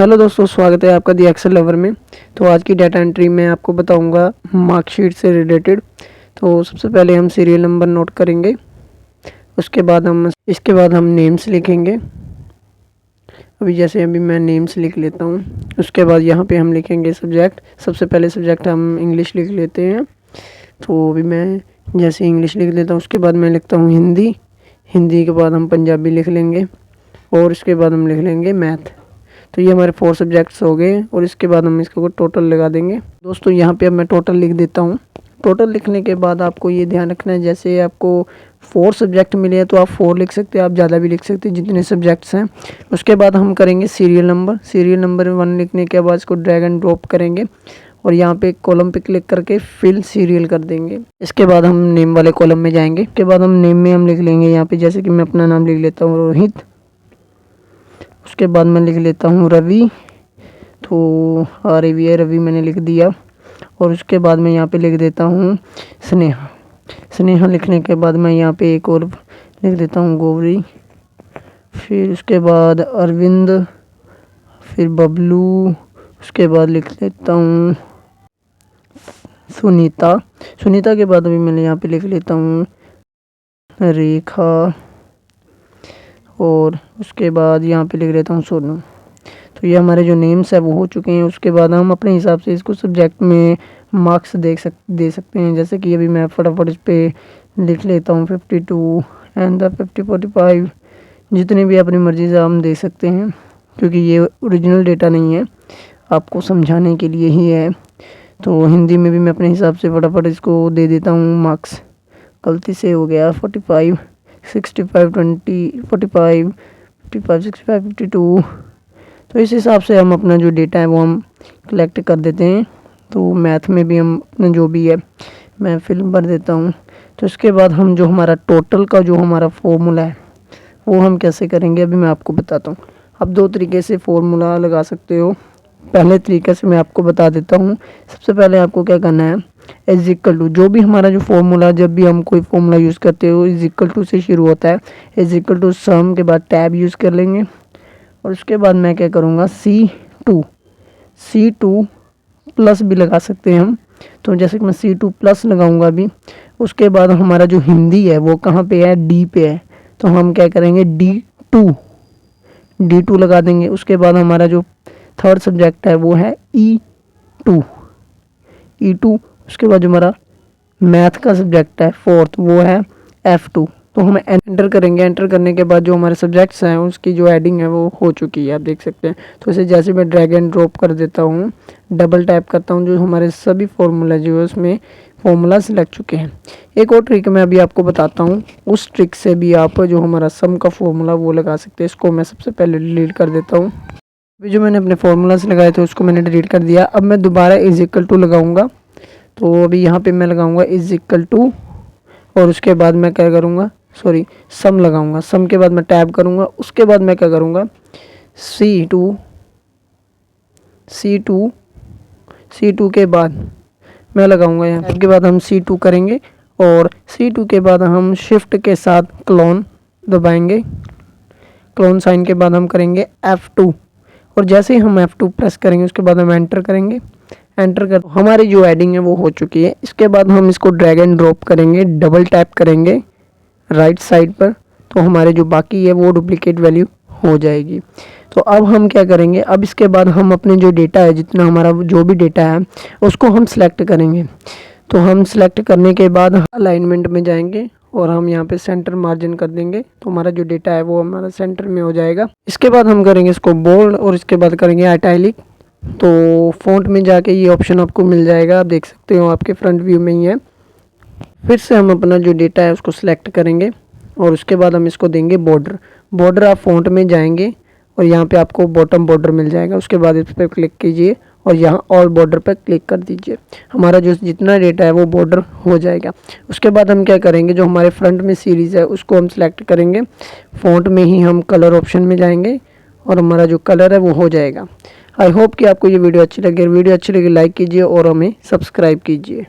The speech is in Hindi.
हेलो दोस्तों, स्वागत है आपका दी एक्सेल लवर में। तो आज की डाटा एंट्री में आपको बताऊंगा मार्कशीट से रिलेटेड। तो सबसे पहले हम सीरियल नंबर नोट करेंगे, उसके बाद हम नेम्स लिखेंगे। अभी मैं नेम्स लिख लेता हूं। उसके बाद यहाँ पे हम लिखेंगे सब्जेक्ट। सबसे पहले सब्जेक्ट हम इंग्लिश लिख लेते हैं। तो अभी मैं जैसे इंग्लिश लिख लेता हूँ, उसके बाद मैं लिखता हूँ हिंदी। हिंदी के बाद हम पंजाबी लिख लेंगे और इसके बाद हम लिख लेंगे मैथ। तो ये हमारे 4 सब्जेक्ट्स हो गए और इसके बाद हम इसको टोटल लगा देंगे। दोस्तों यहाँ पे अब मैं टोटल लिख देता हूँ। टोटल लिखने के बाद आपको ये ध्यान रखना है, जैसे आपको 4 सब्जेक्ट मिले हैं तो आप 4 लिख सकते हैं, आप ज़्यादा भी लिख सकते हैं जितने सब्जेक्ट्स हैं। उसके बाद हम करेंगे सीरियल नंबर 1 लिखने के बाद इसको ड्रैग एंड ड्रॉप करेंगे और यहाँ पे कॉलम पे क्लिक करके फिल सीरियल कर देंगे। इसके बाद हम नेम वाले कॉलम में जाएंगे। इसके बाद हम नेम में हम लिख लेंगे यहाँ पे, जैसे कि मैं अपना नाम लिख लेता हूँ रोहित। उसके बाद मैं लिख लेता हूँ रवि। तो रवि मैंने लिख दिया और उसके बाद मैं यहाँ पे लिख देता हूँ स्नेहा लिखने के बाद मैं यहाँ पे एक और लिख देता हूँ गौरी। फिर उसके बाद अरविंद, फिर बबलू। उसके बाद लिख लेता हूँ सुनीता के बाद अभी मैंने यहाँ पे लिख लेता हूँ रेखा और उसके बाद यहाँ पे लिख लेता हूँ सोनू। तो ये हमारे जो नेम्स है वो हो चुके हैं। उसके बाद हम अपने हिसाब से इसको सब्जेक्ट में मार्क्स दे सकते हैं। जैसे कि अभी मैं फटाफट इस पर लिख लेता हूँ 52 एंड 50 45। जितनी भी अपनी मर्ज़ी से हम दे सकते हैं, क्योंकि ये ओरिजिनल डेटा नहीं है, आपको समझाने के लिए ही है। तो हिंदी में भी मैं अपने हिसाब से फटाफट इसको दे देता हूँ मार्क्स। गलती से हो गया 45 65 20 45 55 65 52। तो इस हिसाब से हम अपना जो डेटा है वो हम कलेक्ट कर देते हैं। तो मैथ में भी हम अपना जो भी है मैं फिल्म भर देता हूँ। तो इसके बाद हम जो हमारा टोटल का जो हमारा फॉर्मूला है वो हम कैसे करेंगे अभी मैं आपको बताता हूँ। आप 2 तरीके से फॉर्मूला लगा सकते हो। पहले तरीके से मैं आपको बता देता हूँ। सबसे पहले आपको क्या करना है, इज इक्वल टू, जो भी हमारा जो फॉर्मूला, जब भी हम कोई फॉर्मूला यूज़ करते हो इज इक्वल टू से शुरू होता है। इज इक्वल टू सम के बाद टैब यूज़ कर लेंगे और उसके बाद मैं क्या करूँगा C2 प्लस भी लगा सकते हैं हम। तो जैसे कि मैं C2 प्लस लगाऊंगा अभी। उसके बाद हमारा जो हिंदी है वो कहाँ पे है, D पे है। तो हम क्या करेंगे D2 लगा देंगे। उसके बाद हमारा जो 3rd सब्जेक्ट है वो है E2। उसके बाद जो हमारा मैथ का सब्जेक्ट है 4th वो है F2। तो हम एंटर करेंगे। एंटर करने के बाद जो हमारे सब्जेक्ट्स हैं उसकी जो एडिंग है वो हो चुकी है, आप देख सकते हैं। तो इसे जैसे मैं ड्रैग एंड ड्रॉप कर देता हूँ, डबल टैप करता हूँ, जो हमारे सभी फॉर्मूला जो है उसमें फॉर्मूलाज लग चुके हैं। एक और ट्रिक मैं अभी आपको बताता हूँ, उस ट्रिक से भी आप जो हमारा सम का फॉर्मूला वो लगा सकते हैं। इसको मैं सबसे पहले डिलीट कर देता हूँ। अभी जो मैंने अपने फॉर्मूलाज लगाए थे उसको मैंने डिलीट कर दिया। अब मैं दोबारा इज इक्वल टू लगाऊंगा। तो अभी यहाँ पे मैं लगाऊंगा इज इक्वल टू और उसके बाद मैं क्या करूँगा, सम लगाऊंगा। सम के बाद मैं टैब करूँगा। उसके बाद मैं क्या करूँगा, C2 के बाद मैं लगाऊंगा यहाँ। टैब के बाद हम C2 करेंगे और C2 के बाद हम शिफ्ट के साथ क्लोन दबाएंगे। क्लोन साइन के बाद हम करेंगे F2 और जैसे ही हम F2 प्रेस करेंगे उसके बाद हम एंटर करेंगे। एंटर कर हमारी जो एडिंग है वो हो चुकी है। इसके बाद हम इसको ड्रैग एंड ड्रॉप करेंगे, डबल टैप करेंगे राइट साइड पर। तो हमारे जो बाकी है वो डुप्लीकेट वैल्यू हो जाएगी। तो अब हम क्या करेंगे, अब इसके बाद हम अपने जो डेटा है, जितना हमारा जो भी डेटा है उसको हम सिलेक्ट करेंगे। तो हम सिलेक्ट करने के बाद अलाइनमेंट में जाएंगे और हम यहाँ पे सेंटर मार्जिन कर देंगे। तो हमारा जो डेटा है वो हमारा सेंटर में हो जाएगा। इसके बाद हम करेंगे इसको बोल्ड और इसके बाद करेंगे इटैलिक। तो फ़ॉन्ट में जाके ये ऑप्शन आपको मिल जाएगा, आप देख सकते हो आपके फ्रंट व्यू में ही है। फिर से हम अपना जो डेटा है उसको सिलेक्ट करेंगे और उसके बाद हम इसको देंगे बॉर्डर। आप फ़ॉन्ट में जाएंगे और यहाँ पे आपको बॉटम बॉर्डर मिल जाएगा। उसके बाद इस पर क्लिक कीजिए और यहाँ ऑल बॉर्डर पर क्लिक कर दीजिए। हमारा जो जितना डेटा है वो बॉर्डर हो जाएगा। उसके बाद हम क्या करेंगे, जो हमारे फ्रंट में सीरीज़ है उसको हम सिलेक्ट करेंगे। फ़ॉन्ट में ही हम कलर ऑप्शन में जाएंगे और हमारा जो कलर है वो हो जाएगा। आई होप कि आपको ये वीडियो अच्छी लगे। वीडियो अच्छी लगी लाइक कीजिए और हमें सब्सक्राइब कीजिए।